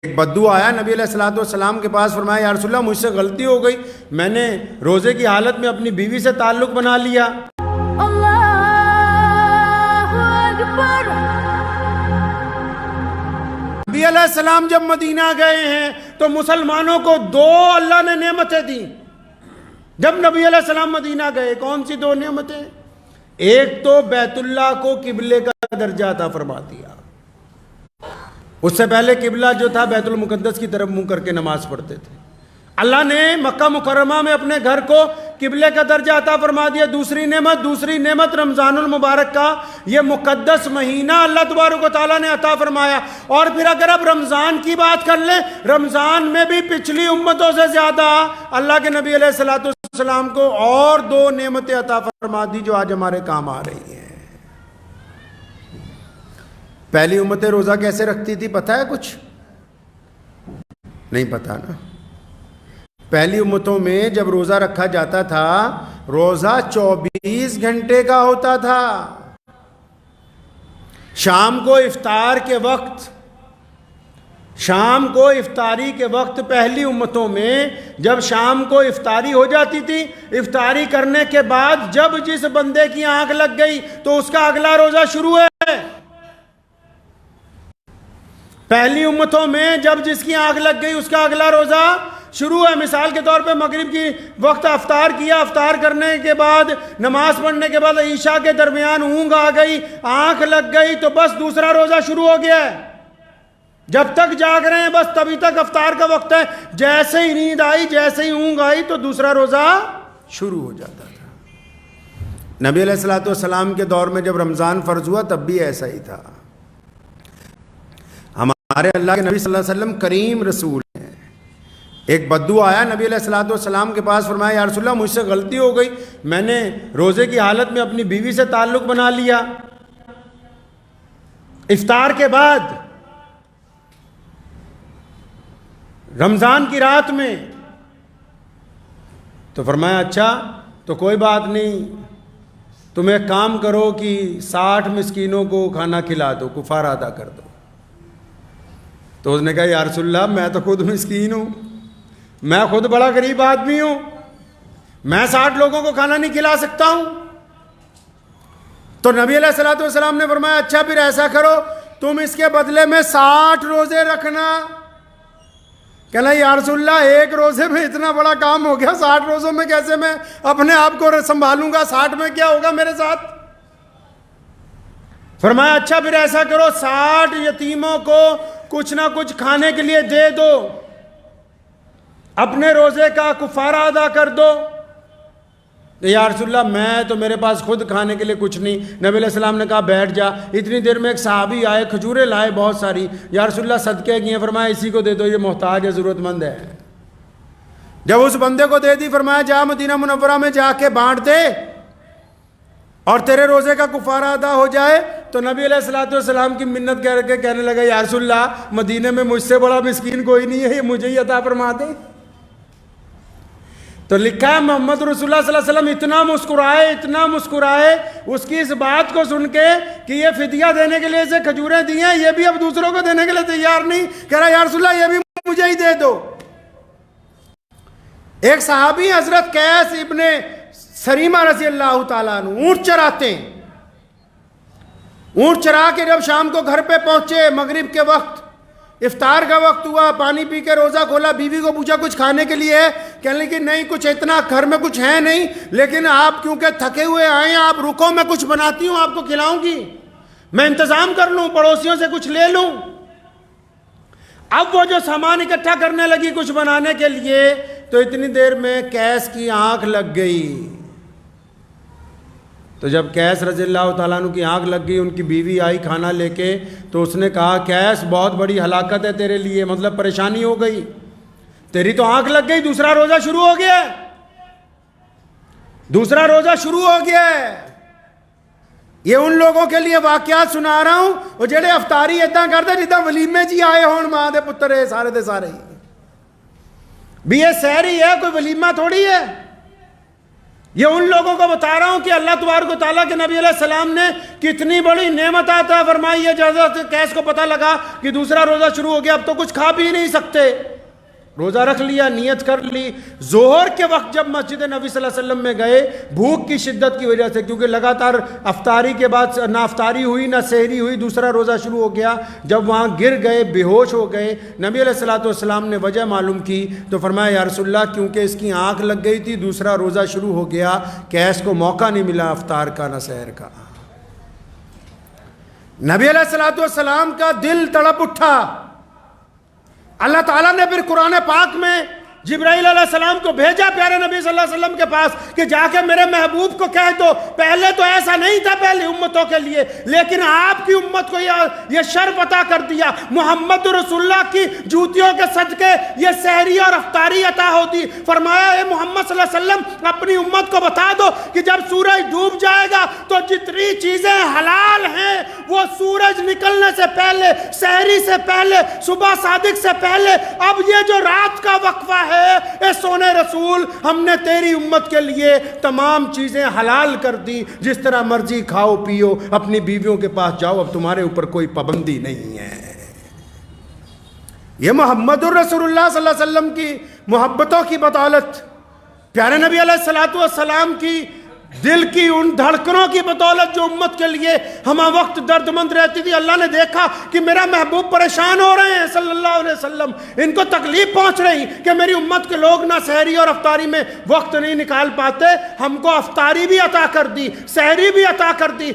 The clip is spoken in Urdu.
ایک بدو آیا نبی علیہ الصلوۃ والسلام کے پاس، فرمایا یا رسول اللہ مجھ سے غلطی ہو گئی، میں نے روزے کی حالت میں اپنی بیوی سے تعلق بنا لیا۔ اللہ اکبر۔ نبی علیہ السلام جب مدینہ گئے ہیں تو مسلمانوں کو دو اللہ نے نعمتیں دیں۔ جب نبی علیہ السلام مدینہ گئے کون سی دو نعمتیں؟ ایک تو بیت اللہ کو قبلے کا درجہ عطا فرما دیا۔ اس سے پہلے قبلہ جو تھا بیت المقدس کی طرف منہ کر کے نماز پڑھتے تھے، اللہ نے مکہ مکرمہ میں اپنے گھر کو قبلے کا درجہ عطا فرما دیا۔ دوسری نعمت رمضان المبارک کا یہ مقدس مہینہ اللہ تبارک و تعالیٰ نے عطا فرمایا۔ اور پھر اگر اب رمضان کی بات کر لیں، رمضان میں بھی پچھلی امتوں سے زیادہ اللہ کے نبی علیہ الصلوۃ والسلام کو اور دو نعمتیں عطا فرما دی جو آج ہمارے کام آ رہی ہیں۔ پہلی امتیں روزہ کیسے رکھتی تھی پتہ ہے کچھ؟ نہیں پتہ نا۔ پہلی امتوں میں جب روزہ رکھا جاتا تھا، روزہ 24 گھنٹے کا ہوتا تھا۔ شام کو افطاری کے وقت پہلی امتوں میں جب شام کو افطاری ہو جاتی تھی، افطاری کرنے کے بعد جب جس بندے کی آنکھ لگ گئی تو اس کا اگلا روزہ شروع ہے۔ پہلی امتوں میں جب جس کی آنکھ لگ گئی اس کا اگلا روزہ شروع ہے۔ مثال کے طور پہ مغرب کی وقت افطار کیا، افطار کرنے کے بعد نماز پڑھنے کے بعد عشاء کے درمیان اونگ آ گئی، آنکھ لگ گئی تو بس دوسرا روزہ شروع ہو گیا ہے۔ جب تک جاگ رہے ہیں بس تبھی تک افطار کا وقت ہے، جیسے ہی نیند آئی، جیسے ہی اونگ آئی تو دوسرا روزہ شروع ہو جاتا تھا۔ نبی علیہ الصلوۃ والسلام کے دور میں جب رمضان فرض ہوا تب بھی ایسا ہی تھا۔ ہمارے اللہ کے نبی صلی اللہ علیہ وسلم کریم رسول ہیں۔ ایک بدو آیا نبی علیہ الصلوۃ والسلام کے پاس، فرمایا یا رسول اللہ مجھ سے غلطی ہو گئی، میں نے روزے کی حالت میں اپنی بیوی سے تعلق بنا لیا افطار کے بعد رمضان کی رات میں۔ تو فرمایا اچھا تو کوئی بات نہیں، تم ایک کام کرو کہ 60 مسکینوں کو کھانا کھلا دو، کفارہ ادا کر دو۔ تو اس نے کہا یا رسول اللہ میں تو خود مسکین ہوں، میں خود بڑا غریب آدمی ہوں، میں 60 لوگوں کو کھانا نہیں کھلا سکتا ہوں۔ تو نبی علیہ الصلوۃ والسلام نے فرمایا اچھا پھر ایسا کرو، تم اس کے بدلے میں 60 روزے رکھنا۔ کہنا یا رسول اللہ ایک روزے میں اتنا بڑا کام ہو گیا، 60 روزوں میں کیسے میں اپنے آپ کو سنبھالوں گا، 60 میں کیا ہوگا میرے ساتھ؟ فرمایا اچھا پھر ایسا کرو 60 یتیموں کو کچھ نہ کچھ کھانے کے لیے دے دو، اپنے روزے کا کفارہ ادا کر دو۔ یا رسول اللہ میں تو میرے پاس خود کھانے کے لیے کچھ نہیں۔ نبی علیہ السلام نے کہا بیٹھ جا۔ اتنی دیر میں ایک صحابی آئے، کھجوریں لائے بہت ساری، یا رسول اللہ صدقے کی ہیں، فرمایا اسی کو دے دو، یہ محتاج ہے، ضرورت مند ہے۔ جب اس بندے کو دے دی فرمایا جا مدینہ منورہ میں جا کے بانٹ دے اور تیرے روزے کا کفارہ ادا ہو جائے۔ تو نبی علیہ الصلوۃ والسلام کی منت کر کے کہنے لگا یا رسول اللہ مدینے میں مجھ سے بڑا مسکین کوئی نہیں ہے، یہ مجھے ہی عطا فرما دے۔ تو لکھا ہے محمد رسول اللہ صلی اللہ علیہ وسلم اتنا مسکرائے اس کی اس بات کو سن کے کہ یہ فدیہ دینے کے لیے اسے کھجوریں دی ہیں، یہ بھی اب دوسروں کو دینے کے لیے تیار نہیں، کہہ رہا یا رسول اللہ یہ بھی مجھے ہی دے دو۔ ایک صحابی حضرت قیس ابن سریمہ رضی اللہ تعالیٰ عنہ اونٹ چراتے ہیں، اونٹ چرا کے جب شام کو گھر پہ پہنچے، مغرب کے وقت افطار کا وقت ہوا، پانی پی کے روزہ کھولا، بیوی کو پوچھا کچھ کھانے کے لیے ہے؟ کہنے لگی نہیں کچھ اتنا گھر میں کچھ ہے نہیں، لیکن آپ کیونکہ تھکے ہوئے آئے ہیں آپ رکو، میں کچھ بناتی ہوں آپ کو کھلاؤں گی، میں انتظام کر لوں، پڑوسیوں سے کچھ لے لوں۔ اب وہ جو سامان اکٹھا کرنے لگی کچھ بنانے کے لیے تو اتنی دیر میں قیس کی آنکھ لگ گئی۔ تو جب قیس رضی اللہ تعالیٰ عنہ کی آنکھ لگ گئی، ان کی بیوی آئی کھانا لے کے، تو اس نے کہا قیس بہت بڑی ہلاکت ہے تیرے لیے، مطلب پریشانی ہو گئی، تیری تو آنکھ لگ گئی، دوسرا روزہ شروع ہو گیا ہے، دوسرا روزہ شروع ہو گیا ہے۔ یہ ان لوگوں کے لیے واقعات سنا رہا ہوں وہ جڑے افطاری اتنا کرتے جدہ ولیمے جی آئے ہون ماں دے پتر ہے سارے دے سارے بھی، یہ سحری ہے، کوئی ولیمہ تھوڑی ہے، یہ ان لوگوں کو بتا رہا ہوں کہ اللہ تبارک و تعالیٰ کے نبی علیہ السلام نے کتنی بڑی نعمت عطا فرمائی ہے. جیسے قیس کو پتہ لگا کہ دوسرا روزہ شروع ہو گیا، اب تو کچھ کھا پی نہیں سکتے، روزہ رکھ لیا، نیت کر لی. ظہر کے وقت جب مسجد نبی صلی اللہ علیہ وسلم میں گئے، بھوک کی شدت کی وجہ سے، کیونکہ لگاتار افطاری کے بعد نہ افطاری ہوئی نہ سحری ہوئی، دوسرا روزہ شروع ہو گیا. جب وہاں گر گئے، بے ہوش ہو گئے، نبی علیہ السلام نے وجہ معلوم کی تو فرمایا یا رسول اللہ کیونکہ اس کی آنکھ لگ گئی تھی، دوسرا روزہ شروع ہو گیا، قیس کو موقع نہیں ملا افطار کا نہ سحر کا. نبی علیہ السلام کا دل تڑپ اٹھا. اللہ تعالیٰ نے پھر قرآن پاک میں جبرائیل علیہ السلام کو بھیجا پیارے نبی صلی اللہ علیہ وسلم کے پاس کہ جا کے میرے محبوب کو کہہ دو، پہلے تو ایسا نہیں تھا پہلی امتوں کے لیے، لیکن آپ کی امت کو یہ شرف عطا کر دیا، محمد رسول اللہ کی جوتیوں کے صدقے یہ سحری اور افطاری عطا ہوتی. فرمایا اے محمد صلی اللہ علیہ وسلم اپنی امت کو بتا دو کہ جب سورج ڈوب جائے گا تو جتنی چیزیں حلال ہیں وہ سورج نکلنے سے پہلے، سحری سے پہلے، صبح صادق سے پہلے، اب یہ جو رات کا وقفہ ہے اے سونے رسول، ہم نے تیری امت کے لیے تمام چیزیں حلال کر دی، جس طرح مرضی کھاؤ پیو، اپنی بیویوں کے پاس جاؤ، اب تمہارے اوپر کوئی پابندی نہیں ہے. یہ محمد الرسول اللہ صلی اللہ علیہ وسلم کی محبتوں کی بدولت، پیارے نبی علیہ السلام کی دل کی ان دھڑکنوں کی بدولت جو امت کے لیے ہمہ وقت درد مند رہتی تھی، اللہ نے دیکھا کہ میرا محبوب پریشان ہو رہے ہیں صلی اللہ علیہ وسلم، ان کو تکلیف پہنچ رہی کہ میری امت کے لوگ نہ سحری اور افطاری میں وقت نہیں نکال پاتے، ہم کو افطاری بھی عطا کر دی، سحری بھی عطا کر دی.